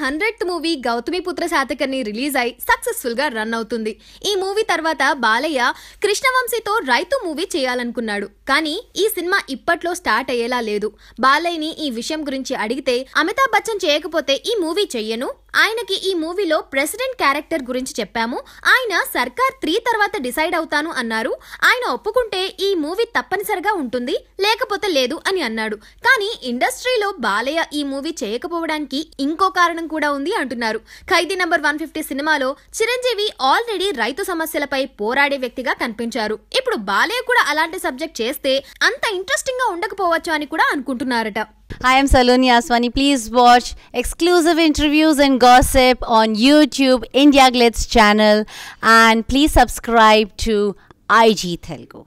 100th movie Gautamiputra Satakarni release అయి successful గా run అవుతుంది. ఈ మూవీ తర్వాత బాలయ్య కృష్ణవంశీతో రైతు మూవీ చేయాలనుకున్నాడు. కానీ ఈ సినిమా ఇప్పట్లో స్టార్ట్ అయ్యేలా లేదు. బాలయ్యని ఈ విషయం గురించి అడిగితే అమితాబ్ బచ్చన్ చేయకపోతే ఈ మూవీ చెయ్యను, ఆయనకి ఈ మూవీలో ప్రెసిడెంట్ క్యారెక్టర్ గురించి చెప్పాము, ఆయన సర్కార్ 3 తర్వాత డిసైడ్ అవుతాను అన్నారు. ఆయన ఒప్పుకుంటే ఈ మూవీ తప్పనిసరిగా ఉంటుంది, లేకపోతే లేదు అని అన్నాడు. కానీ ఇండస్ట్రీలో బాలయ్య ఈ మూవీ చేయకపోవడానికి ఇంకో కారణం కూడా ఉంది అంటున్నారు. ఖైదీ నంబర్ 150 సినిమాలో చిరంజీవి ఆల్రెడీ రైతు సమస్యలపై పోరాడే వ్యక్తిగా కనిపించారు. ఇప్పుడు బాలయ్య కూడా అలాంటి సబ్జెక్ట్ చేస్తే అంత ఇంట్రెస్టింగ్ గా ఉండకపోవచ్చు అని కూడా అనుకుంటున్నారట. Hi, I'm Saloni Aswani. Please watch exclusive interviews and gossip on YouTube, India Glitz channel, and please subscribe to IG Telugu.